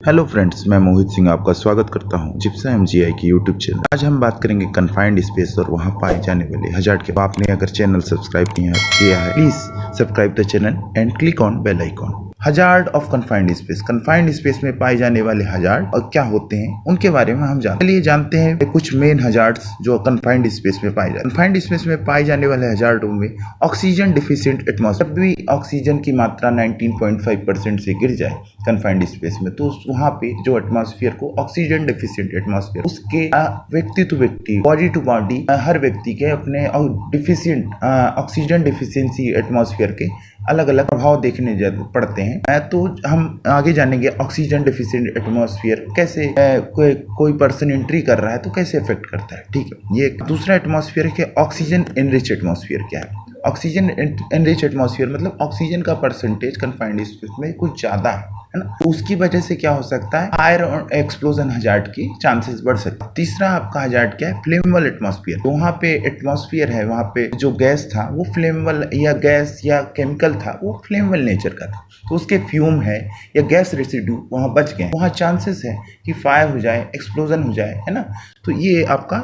Hello friends, मैं मोहित सिंह आपका स्वागत करता हूं जिप्सा एमजीआई की यूट्यूब चैनल। आज हम बात करेंगे कन्फाइंड स्पेस और वहां पाए जाने वाले हजार्ड के। आपने अगर चैनल सब्सक्राइब किया है please subscribe the channel and click on bell icon. Hazard of confined space, confined space में पाए जाने वाले हजार्ड और क्या होते हैं उनके बारे में हम जानते हैं कुछ मेन हजार्ड्स जो कन्फाइंड स्पेस में पाए जाते हैं। कन्फाइंड स्पेस में पाए जाने वाले हजार्डों में ऑक्सीजन डिफिशिएंट एटमॉस्फेयर। जब भी ऑक्सीजन की मात्रा 19.5% से गिर जाए कन्फाइंड स्पेस में, तो वहां पे जो एटमॉस्फेयर को ऑक्सीजन डिफिशिएंट एटमॉस्फेयर, उसके व्यक्ति टू व्यक्ति, बॉडी टू बॉडी, हर व्यक्ति के अपने डिफिशिएंट ऑक्सीजन डिफिशियंसी एटमॉस्फेयर के अलग अलग प्रभाव देखने पड़ते हैं। तो हम आगे जानेंगे ऑक्सीजन डिफिशिएंट एटमॉस्फेयर कैसे कोई पर्सन एंट्री कर रहा है तो कैसे इफेक्ट करता है। ठीक है, ये दूसरा एटमॉस्फेयर है ऑक्सीजन एनरिच एटमॉस्फेयर। क्या है ऑक्सीजन एनरिच एटमॉस्फेयर? मतलब ऑक्सीजन का परसेंटेज कन्फाइंड स्पेस में कुछ ज्यादा है ना, तो उसकी वजह से क्या हो सकता है, फायर और एक्सप्लोजन हजार्ड की चांसेस बढ़ सकते हैं। तीसरा आपका हजार्ड क्या है, फ्लेमेबल एटमॉस्फेयर। तो वहाँ पे एटमॉस्फेयर है, वहाँ पे जो गैस था वो फ्लेमेबल या गैस या केमिकल था, वो फ्लेमेबल नेचर का था, तो उसके फ्यूम है या गैस रेसिड्यू वहाँ बच गए, वहाँ चांसेस है कि फायर हो जाए, एक्सप्लोजन हो जाए, है ना। तो ये आपका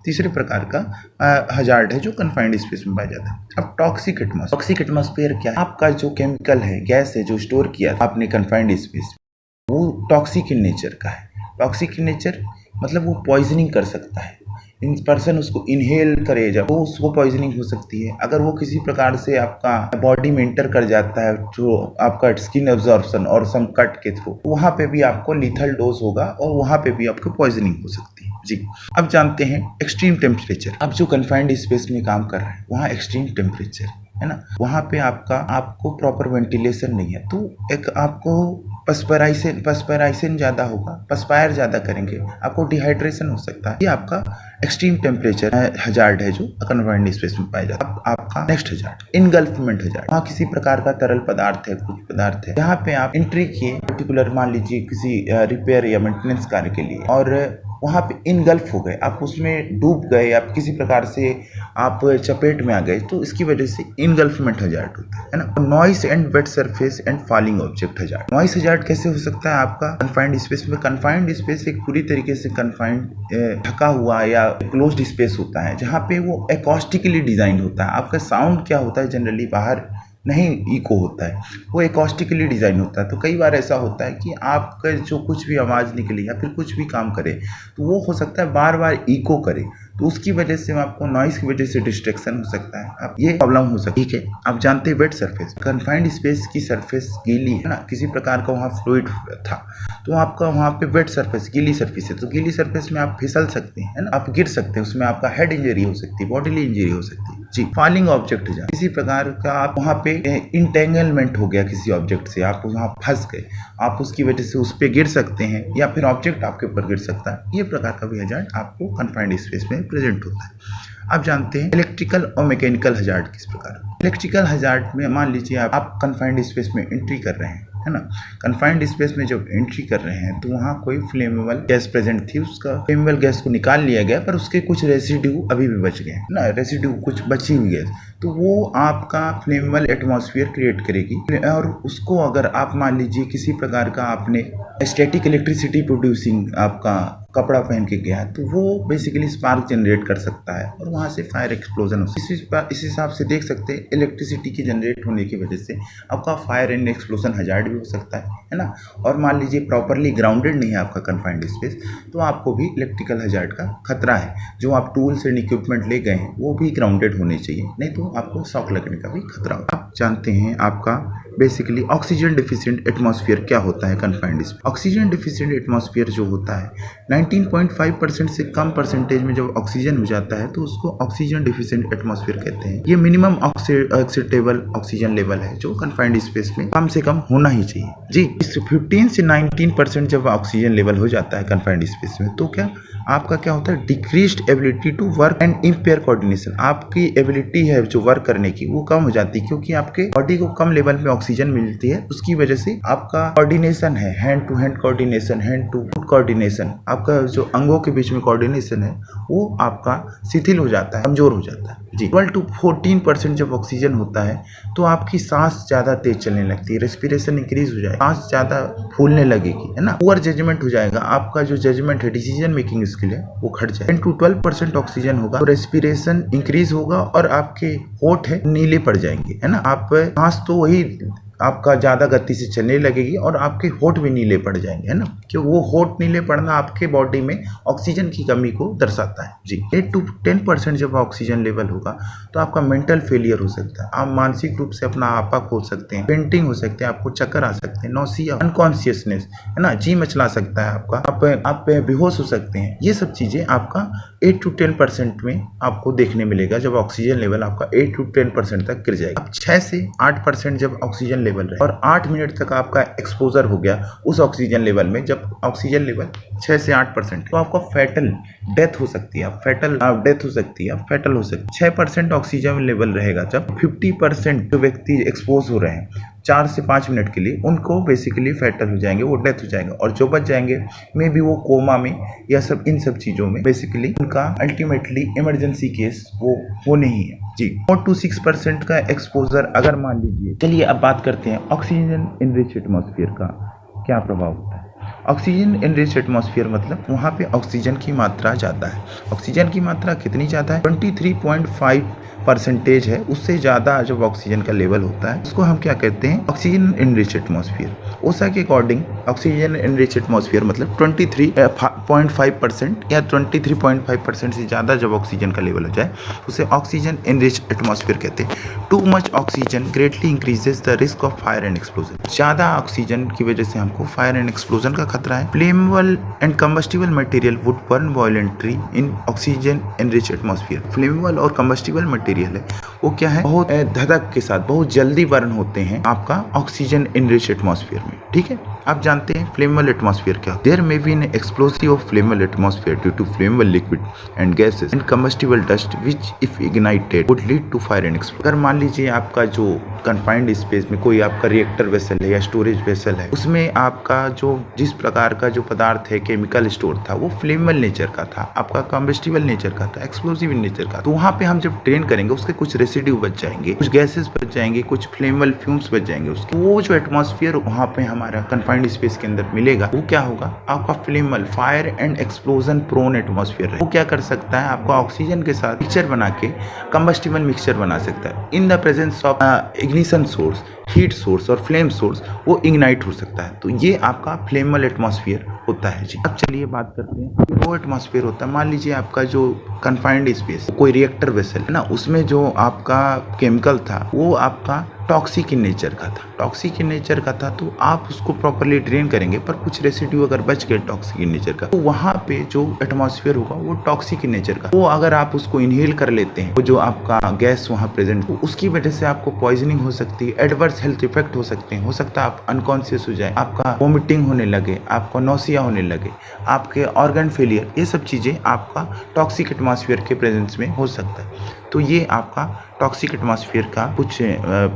तीसरे प्रकार का हजार्ड है जो कन्फाइंड स्पेस में पाया जाता है। अब टॉक्सिक एटमॉस्फेयर क्या है? आपका जो केमिकल है, गैस है जो स्टोर किया आपने कन्फाइंड स्पेस, वो टॉक्सिक इन नेचर का है। टॉक्सिक इन नेचर मतलब वो पॉइजनिंग कर सकता है। इन पर्सन उसको इनहेल करे जब, तो उसको पॉइजनिंग हो सकती है। अगर वो किसी प्रकार से आपका बॉडी में इंटर कर जाता है जो आपका स्किन एब्जॉर्प्शन और सम कट के थ्रू, वहाँ पे भी आपको लीथल डोज होगा और वहाँ पे भी आपको पॉइजनिंग हो सकती है। जी, अब जानते हैं एक्सट्रीम टेम्परेचर। अब जो कन्फाइंड स्पेस में काम कर रहे हैं वहाँ एक्सट्रीम टेम्परेचर है ना, वहाँ पे आपको प्रॉपर वेंटिलेशन नहीं है, तो एक आपको पर्सपायरेशन ज़्यादा होगा, पर्सपायर ज़्यादा करेंगे, आपको डिहाइड्रेशन हो सकता है। ये आपका एक्सट्रीम टेम्परेचर हजार्ड है जो कन्फाइंड स्पेस में पाया जाता है। अब आपका नेक्स्ट हजार्ड इनगल्फमेंट हजार्ड। वहाँ किसी प्रकार का तरल पदार्थ है, कुछ पदार्थ है, जहाँ पे आप एंट्री किए पर्टिकुलर, मान लीजिए किसी रिपेयर या मेंटेनेंस कार्य के लिए, और वहाँ पे इनगल्फ हो गए, आप उसमें डूब गए, आप किसी प्रकार से आप चपेट में आ गए, तो इसकी वजह से इनगल्फमेंट हजार्ड होता है ना। Noise and wet surface and falling object hazard. Noise hazard कैसे हो सकता है आपका कन्फाइंड स्पेस में? कन्फाइंड स्पेस एक पूरी तरीके से कन्फाइंड ढका हुआ या क्लोज्ड स्पेस होता है, जहाँ पे वो एकॉस्टिकली डिजाइन होता है। आपका साउंड क्या होता है, जनरली बाहर नहीं इको होता है, वो एकॉस्टिकली डिज़ाइन होता है। तो कई बार ऐसा होता है कि आपका जो कुछ भी आवाज़ निकले या फिर कुछ भी काम करे, तो वो हो सकता है बार बार इको करे, तो उसकी वजह से आपको नॉइस की वजह से डिस्ट्रैक्शन हो सकता है, अब ये प्रॉब्लम हो सकती है। ठीक है, आप जानते हैं वेट सरफेस, कन्फाइंड स्पेस की सरफेस गीली है ना, किसी प्रकार का वहाँ फ्लूइड था, तो आपका वहाँ पे वेट सरफेस, गीली सरफेस है, तो गीली सरफेस में आप फिसल सकते हैं ना, आप गिर सकते हैं, उसमें आपका हेड इंजरी हो सकती है, बॉडीली इंजरी हो सकती है। जी, फॉलिंग ऑब्जेक्ट है, किसी प्रकार का आप वहाँ पे इंटेंगलमेंट हो गया किसी ऑब्जेक्ट से, आप वहाँ फंस गए, आप उसकी वजह से उस पर गिर सकते हैं या फिर ऑब्जेक्ट आपके ऊपर गिर सकता है। ये प्रकार का भी हजार्ड आपको कन्फाइंड स्पेस में प्रेजेंट होता है। आप जानते हैं इलेक्ट्रिकल और मैकेनिकल हजार्ड किस प्रकार। इलेक्ट्रिकल हजार्ड में मान लीजिए आप कन्फाइंड स्पेस में एंट्री कर रहे हैं, है ना, कन्फाइंड स्पेस में जब एंट्री कर रहे हैं तो वहाँ कोई फ्लेमेबल गैस प्रेजेंट थी, उसका फ्लेमेबल गैस को निकाल लिया गया, पर उसके कुछ रेसिड्यू अभी भी बच गए ना, रेसिड्यू कुछ बची हुई गैस, तो वो आपका फ्लेमेबल एटमॉस्फेयर क्रिएट करेगी। और उसको अगर आप मान लीजिए किसी प्रकार का आपने स्टैटिक इलेक्ट्रिसिटी प्रोड्यूसिंग आपका कपड़ा पहन के गया, तो वो बेसिकली स्पार्क जनरेट कर सकता है और वहाँ से फायर एक्सप्लोजन हो। इस हिसाब से देख सकते हैं इलेक्ट्रिसिटी की जनरेट होने की वजह से आपका फायर एंड एक्सप्लोजन हजार्ड भी हो सकता है ना। और मान लीजिए प्रॉपरली ग्राउंडेड नहीं है आपका कन्फाइंड स्पेस, तो आपको भी इलेक्ट्रिकल हजार्ड का खतरा है। जो आप टूल्स एंड इक्विपमेंट ले गए हैं वो भी ग्राउंडेड होने चाहिए, नहीं तो आपको शॉक लगने का भी खतरा होगा। आप जानते हैं आपका बेसिकली ऑक्सीजन डिफिशिएंट एटमॉस्फेयर क्या होता है confined space. Oxygen deficient atmosphere जो होता है 19.5% से कम परसेंटेज में जब ऑक्सीजन हो जाता है तो उसको ऑक्सीजन डिफिशिएंट एटमॉस्फेयर कहते हैं। ये मिनिमम एक्सेप्टेबल ऑक्सीजन लेवल है जो कन्फाइंड स्पेस में कम से कम होना ही चाहिए। जी, इस 15 से 19% जब ऑक्सीजन लेवल हो जाता है कन्फाइंड स्पेस में, तो आपका क्या होता है, decreased ability to work and impair coordination. आपकी एबिलिटी है जो वर्क करने की वो कम हो जाती है, क्योंकि आपके बॉडी को कम लेवल में ऑक्सीजन मिलती है, उसकी वजह से आपका कोऑर्डिनेशन है, hand to hand coordination, hand to foot coordination, आपका जो अंगों के बीच में कोऑर्डिनेशन है वो आपका शिथिल हो जाता है, कमजोर हो जाता है। जी 12 to 14% जब ऑक्सीजन होता है तो आपकी सांस ज़्यादा तेज चलने लगती है, रेस्पिरेशन इंक्रीज हो जाएगा, सांस ज़्यादा फूलने लगेगी, है ना। पुअर जजमेंट हो जाएगा, आपका जो जजमेंट है, डिसीजन मेकिंग स्किल है वो घट जाएगा। 10 to 12% ऑक्सीजन होगा तो रेस्पिरेशन इंक्रीज होगा और आपके होठ है नीले पड़ जाएंगे, है ना। आप सांस तो वही आपका ज़्यादा गति से चलने लगेगी और आपके होठ भी नीले पड़ जाएंगे, है ना। क्यों वो होठ नीले पड़ना आपके बॉडी में ऑक्सीजन की कमी को दर्शाता है जी। 8 to 10% जब ऑक्सीजन लेवल होगा तो आपका मेंटल फेलियर हो सकता है, आप मानसिक रूप से अपना आपा खो सकते हैं, पेंटिंग हो सकते हैं, आपको चक्कर आ सकते हैं, नौसिया, अनकॉन्शियसनेस, है ना, जी मचला सकता है आपका, आप बेहोश हो सकते हैं। ये सब चीज़ें आपका 8 to 10% में आपको देखने मिलेगा जब ऑक्सीजन लेवल आपका 8 to 10% तक गिर जाएगा। अब 6 से 8% जब ऑक्सीजन लेवल रहे और 8 मिनट तक आपका एक्सपोजर हो गया उस ऑक्सीजन लेवल में, जब ऑक्सीजन लेवल 6 से 8% तो आपका फैटल डेथ हो सकती है, फैटल डेथ हो सकती है, फैटल हो सकती है। 6% ऑक्सीजन लेवल रहेगा जब 50% जो व्यक्ति एक्सपोज हो रहे हैं 4 से 5 मिनट के लिए, उनको बेसिकली फैटल हो जाएंगे, वो डेथ हो जाएंगे, और जो बच जाएंगे मे बी वो कोमा में या सब इन सब चीज़ों में बेसिकली उनका अल्टीमेटली इमरजेंसी केस वो नहीं है जी। 4 to 6% का एक्सपोजर अगर मान लीजिए। चलिए अब बात करते हैं ऑक्सीजन इनरिच एटमॉस्फेयर का क्या प्रभाव होता है। ऑक्सीजन इनरिच एटमॉस्फेयर मतलब वहाँ पे ऑक्सीजन की मात्रा ज़्यादा है। ऑक्सीजन की मात्रा कितनी ज़्यादा है? 23.5% है, उससे ज़्यादा जब ऑक्सीजन का लेवल होता है उसको हम क्या कहते हैं? Oxygen enrich atmosphere. ओसा के अकॉर्डिंग ऑक्सीजन इनरिच एटमॉस्फेयर मतलब 23.5% या 23.5% से ज़्यादा जब ऑक्सीजन का लेवल हो जाए उसे ऑक्सीजन इनरिच एटमॉस्फेयर कहते हैं। Too much oxygen greatly increases the risk of fire and explosion. ज़्यादा ऑक्सीजन की वजह से हमको फायर एंड एक्सप्लोजन का खतरा है। Flammable and combustible material would burn violently in oxygen enrich atmosphere. Flammable और कंबस्टिबल मटेरियल है वो क्या है? बहुत धधक के साथ बहुत जल्दी बर्न होते हैं आपका ऑक्सीजन एनरिच एटमॉस्फेयर में, ठीक है। आप जानते हैं फ्लेमेबल एटमॉस्फेयर क्या? There may be an explosive of flammable atmosphere due to flammable liquid and gases and combustible dust which if ignited would lead to fire and explosion. अगर मान लीजिए आपका जो कन्फाइंड स्पेस में कोई आपका रिएक्टर वेसल है या स्टोरेज वेसल है, उसमें आपका जो जिस प्रकार का जो पदार्थ है केमिकल स्टोर था वो फ्लेमेबल नेचर का था, आपका कंबस्टिबल नेचर का था, एक्सप्लोसिव नेचर का। तो वहाँ पे हम जब ट्रेन करेंगे उसके कुछ रेसिड्यू बच जाएंगे, कुछ गैसेस बच जाएंगे, कुछ फ्लेमेबल फ्यूम्स बच जाएंगे उसके। वो जो एटमॉस्फेयर वहाँ पे हमारा कन्फाइंड स्पेस के अंदर मिलेगा वो क्या होगा? आपका flammable fire and explosion prone atmosphere है। वो क्या कर सकता है? आपका ऑक्सीजन के साथ मिक्सचर बना के कंबस्टिबल मिक्सचर बना सकता है। In the presence of ignition source, heat source और फ्लेम सोर्स वो इग्नाइट हो सकता है। तो ये आपका फ्लेमेबल एटमॉस्फेयर होता है जी। अब चलिए बात करते हैं वो एटमॉस्फेयर होता है। मान लीजिए आपका जो कन्फाइंड स्पेस कोई रिएक्टर वेसल है ना, उसमें जो आपका केमिकल था वो आपका टॉक्सिक इन नेचर का था, टॉक्सिक इन नेचर का था। तो आप उसको प्रॉपर्ली ड्रेन करेंगे पर कुछ रेसिड्यू अगर बच गए टॉक्सिक इन नेचर का तो वहाँ पे जो एटमॉस्फेयर होगा वो टॉक्सिक इन नेचर का। वो अगर आप उसको इनहेल कर लेते हैं, वो जो आपका गैस वहाँ प्रेजेंट हो उसकी वजह से आपको पॉइजनिंग हो सकती है, एडवर्स हेल्थ इफेक्ट हो सकते हैं। हो सकता है आप अनकॉन्शियस हो जाए, आपका वोमिटिंग होने लगे, आपको नौसिया होने लगे, आपके ऑर्गन फेलियर, ये सब चीज़ें आपका टॉक्सिक एटमॉस्फेयर के प्रेजेंस में हो सकता है। तो ये आपका टॉक्सिक एटमॉस्फेयर का कुछ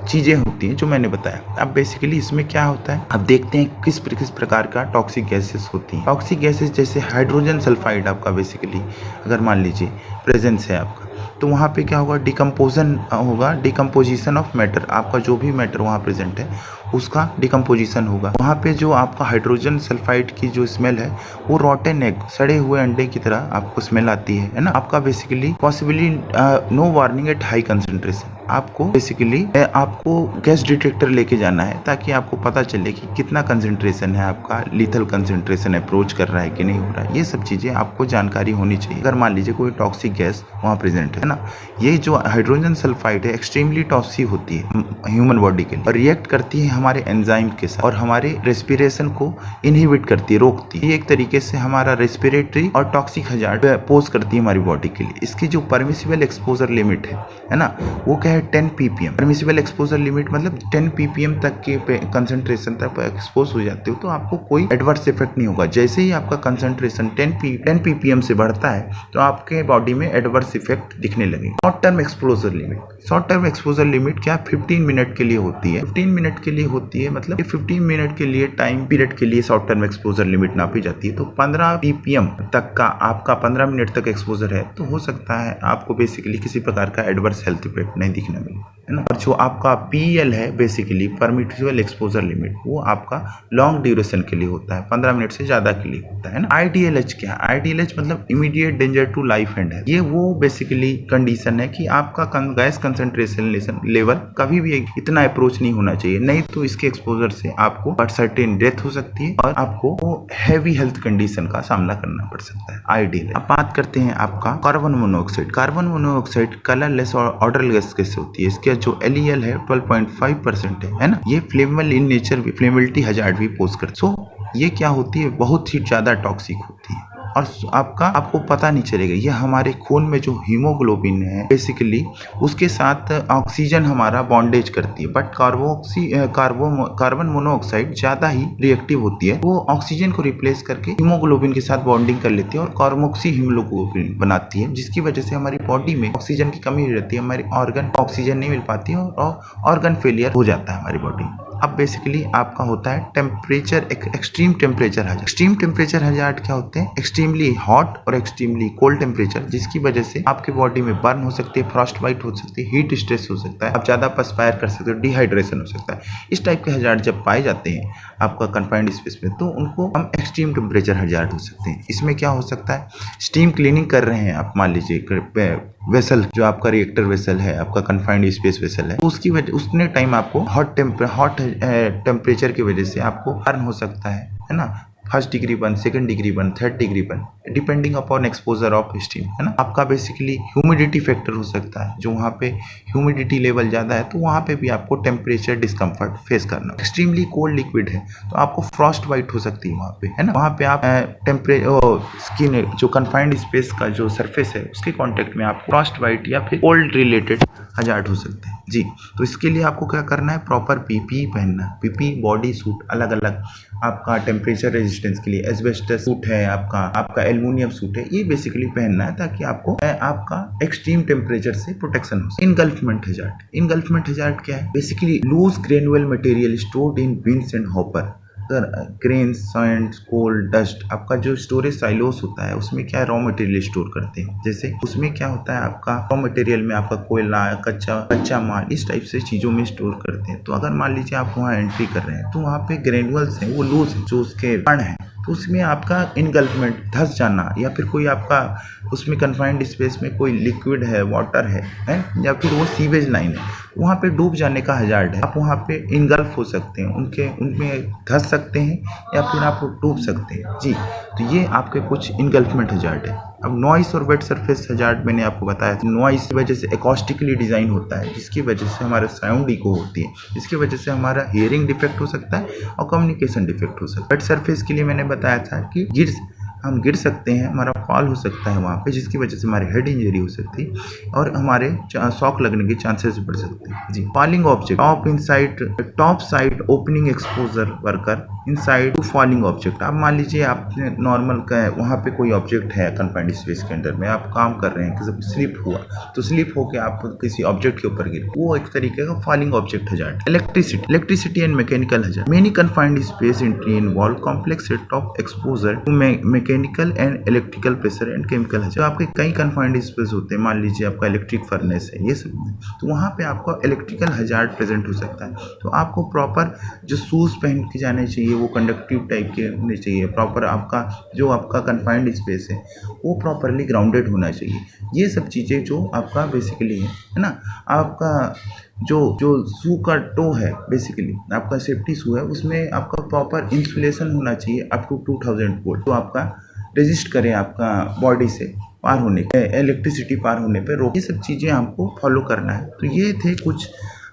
चीज़ें होती हैं जो मैंने बताया। अब बेसिकली इसमें क्या होता है, अब देखते हैं किस प्रकार का टॉक्सिक गैसेस होती हैं। टॉक्सिक गैसेस जैसे हाइड्रोजन सल्फाइड आपका बेसिकली अगर मान लीजिए प्रेजेंस है आपका, तो वहाँ पे क्या होगा? डिकम्पोजन होगा, डिकम्पोजिशन ऑफ मैटर। आपका जो भी मैटर वहाँ प्रेजेंट है उसका डिकम्पोजिशन होगा। वहाँ पे जो आपका हाइड्रोजन सल्फाइड की जो स्मेल है वो रॉटन एग, सड़े हुए अंडे की तरह आपको स्मेल आती है ना। आपका basically possibly no warning at high concentration. आपको बेसिकली आपको गैस डिटेक्टर लेके जाना है ताकि आपको पता चले कि कितना कंसंट्रेशन है, आपका लीथल कंसंट्रेशन अप्रोच कर रहा है कि नहीं हो रहा है। ये सब चीज़ें आपको जानकारी होनी चाहिए। अगर मान लीजिए कोई टॉक्सिक गैस वहाँ प्रेजेंट है ना, ये जो हाइड्रोजन सल्फाइड है एक्सट्रीमली टॉक्सिक होती है ह्यूमन बॉडी के लिए और रिएक्ट करती है हमारे एंजाइम के साथ और हमारे रेस्पिरेशन को इनहिबिट करती है, रोकती है। ये एक तरीके से हमारा रेस्पिरेटरी और टॉक्सिक हजार्ड पोज करती है हमारी बॉडी के लिए। इसकी जो परमिसिबल एक्सपोजर लिमिट है ना, वो क्या है? 10 ppm। परमिसिबल एक्सपोजर लिमिट मतलब 10 ppm तक के कंसंट्रेशन तक एक्सपोज हो जाते हो तो आपको कोई एडवर्स इफेक्ट नहीं होगा। जैसे ही आपका कंसंट्रेशन 10 ppm से बढ़ता है तो आपके बॉडी में एडवर्स इफेक्ट दिखने लगेगा। Short term exposure limit, short term exposure limit क्या 15 मिनट के लिए होती है। 15 मिनट के लिए होती है, मतलब 15 मिनट के लिए टाइम पीरियड के लिए शॉर्ट टर्म एक्सपोजर लिमिट नापी जाती है। तो 15 ppm तक का आपका 15 मिनट तक एक्सपोजर है तो हो सकता है आपको बेसिकली किसी प्रकार का एडवर्स हेल्थ इफेक्ट नहीं दिखने मिले, है ना। और जो आपका PEL है बेसिकली परमिटेबल एक्सपोजर लिमिट, वो आपका लॉन्ग ड्यूरेशन के लिए होता है, 15 मिनट से ज्यादा के लिए होता है ना। IDLH क्या है? IDLH मतलब immediate danger to life and health. ये वो बेसिकली कंडीशन है कि आपका गैस कंसंट्रेशन लेवल कभी भी इतना अप्रोच नहीं होना चाहिए, नहीं तो इसके एक्सपोजर से आपको सर्टेन डेथ हो सकती है और आपको हैवी हेल्थ कंडीशन का सामना करना पड़ सकता है। आइडियल। अब बात करते हैं आपका carbon monoxide. Carbon monoxide colourless और ऑर्डरलेस गैस कैसे होती है? इसका जो LEL है 12.5% है ना। ये फ्लेमेबल इन नेचर भी, फ्लेमेबिलिटी हजार्ड भी पोज करती है। सो ये क्या होती है, बहुत ही ज्यादा टॉक्सिक होती है और आपको पता नहीं चलेगा। ये हमारे खून में जो हीमोग्लोबिन है बेसिकली उसके साथ ऑक्सीजन हमारा बॉन्डेज करती है, बट कार्बन मोनोऑक्साइड ज्यादा ही रिएक्टिव होती है। वो ऑक्सीजन को रिप्लेस करके हीमोग्लोबिन के साथ बॉन्डिंग कर लेती है और कार्बोक्सी हीमोग्लोबिन बनाती है, जिसकी वजह से हमारी बॉडी में ऑक्सीजन की कमी रहती है, हमारी ऑर्गन ऑक्सीजन नहीं मिल पाती है और ऑर्गन फेलियर हो जाता है हमारी बॉडी में। अब बेसिकली आपका होता है temperature, extreme temperature hazard. Extreme temperature hazard क्या होते हैं? एक्सट्रीमली हॉट और एक्सट्रीमली कोल्ड टेम्परेचर, जिसकी वजह से आपके बॉडी में बर्न हो सकती है, फ्रॉस्ट बाइट हो सकती है, हीट स्ट्रेस हो सकता है, आप ज्यादा पर्सपायर कर सकते हो, डिहाइड्रेशन हो सकता है। इस टाइप के हजार्ड जब पाए जाते हैं आपका कन्फाइंड स्पेस में तो उनको हम एक्सट्रीम टेम्परेचर हजार्ड हो सकते हैं। इसमें क्या हो सकता है? स्टीम क्लीनिंग कर रहे हैं आप, मान लीजिए वेसल जो आपका रिएक्टर वेसल है, आपका कन्फाइंड स्पेस वेसल है, तो उसकी वजह उतने टाइम आपको हॉट टेम्परेचर की वजह से आपको बर्न हो सकता है ना। First degree burn, second degree burn, third degree burn, depending upon exposure of steam, है ना। आपका बेसिकली ह्यूमिडिटी फैक्टर हो सकता है, जो वहाँ पे ह्यूमिडिटी लेवल ज़्यादा है तो वहाँ पे भी आपको टेम्परेचर डिस्कम्फर्ट फेस करना। एक्सट्रीमली कोल्ड लिक्विड है तो आपको फ्रॉस्ट बाइट हो सकती है वहाँ पे, है ना। वहाँ पे आप स्किन जो कन्फाइंड स्पेस का जो सरफेस है उसके कॉन्टेक्ट में आपको फ्रॉस्ट बाइट या फिर कोल्ड रिलेटेड हजार्ड हो सकते हैं जी। तो इसके लिए आपको क्या करना है? प्रॉपर PPE पहनना। PPE बॉडी सूट अलग अलग आपका टेम्परेचर रेजिस्टेंस के लिए, एस्बेस्टस सूट है आपका एल्युमिनियम सूट है, ये बेसिकली पहनना है ताकि आपको आपका एक्सट्रीम टेम्परेचर से प्रोटेक्शन हो। इनगल्फमेंट हजार्ड। इनगल्फमेंट हजार्ड क्या है? Basically loose granular material stored in bins and hopper, grain, sand, coal, dust. आपका जो स्टोरेज साइलोस होता है उसमें क्या रॉ मटेरियल स्टोर करते हैं, जैसे उसमें क्या होता है आपका रॉ मटेरियल में आपका कोयला, कच्चा माल, इस टाइप से चीजों में स्टोर करते हैं। तो अगर मान लीजिए आप वहाँ एंट्री कर रहे हैं तो वहाँ पे ग्रेनुअल्स हैं वो लूज है, जो उसके कण है, तो उसमें आपका इनगल्फमेंट, धंस जाना, या फिर कोई आपका उसमें कन्फाइंड स्पेस में कोई लिक्विड है, वाटर है या फिर वो सीवेज लाइन है, वहाँ पे डूब जाने का हजार्ड है। आप वहाँ पे इनगल्फ हो सकते हैं, उनमें धंस सकते हैं या फिर आप डूब सकते हैं जी। तो ये आपके कुछ इनगल्फमेंट हजार्ड है। अब नॉइस और वेट सरफेस हजार्ड मैंने आपको बताया, नॉइस की वजह से एकॉस्टिकली डिजाइन होता है, जिसकी वजह से हमारा साउंड इको होती है, जिसकी वजह से हमारा हियरिंग डिफेक्ट हो सकता है और कम्युनिकेशन डिफेक्ट हो सकता है। वेट सरफेस के लिए मैंने बताया था कि हम गिर सकते हैं, हमारा फॉल हो सकता है वहाँ पे, जिसकी वजह से हमारी हेड इंजरी हो सकती है और हमारे शॉक लगने के चांसेस बढ़ सकते हैं जी। Falling object, top side opening exposure worker inside to falling object. आप मान लीजिए आपने नॉर्मल का वहाँ पे कोई ऑब्जेक्ट है कन्फाइंड स्पेस के अंदर में, आप काम कर रहे हैं, किसी स्लिप हुआ तो स्लिप होकर आप किसी ऑब्जेक्ट के ऊपर गिरे, वो एक तरीके का falling object hazard. Electricity and mechanical hazard. Many confined space involve complex set of exposure to mechanical and electrical pressure and chemical hazard. आपके कई कन्फाइंड स्पेस होते हैं, मान लीजिए आपका इलेक्ट्रिक फर्नेस है, ये सब, तो वहाँ पे आपका इलेक्ट्रिकल हजार्ड प्रेजेंट हो सकता है। तो आपको प्रॉपर जो शूज पहन के जाने चाहिए वो कंडक्टिव टाइप के होने चाहिए, प्रॉपर आपका कन्फाइंड स्पेस है वो प्रॉपरली ग्राउंडेड होना चाहिए। ये सब चीज़ें जो आपका बेसिकली है ना। आपका जो शू का टो है, बेसिकली आपका सेफ्टी शू है, उसमें आपका प्रॉपर इंसुलेशन होना चाहिए अप टू 2000 वोल्ट, तो आपका रेजिस्ट करे आपका बॉडी से पार होने, इलेक्ट्रिसिटी पार होने पे रोक। ये सब चीज़ें हमको फॉलो करना है। तो ये थे कुछ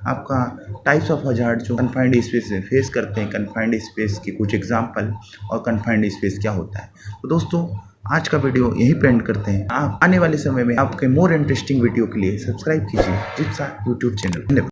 आपका टाइप्स ऑफ हजार्ड जो कन्फाइंड स्पेस में फेस करते हैं, कन्फाइंड स्पेस के कुछ एग्जांपल और कन्फाइंड स्पेस क्या होता है। तो दोस्तों आज का वीडियो यहीं पे एंड करते हैं। आप आने वाले समय में आपके मोर इंटरेस्टिंग वीडियो के लिए सब्सक्राइब कीजिए जिप्सा यूट्यूब चैनल।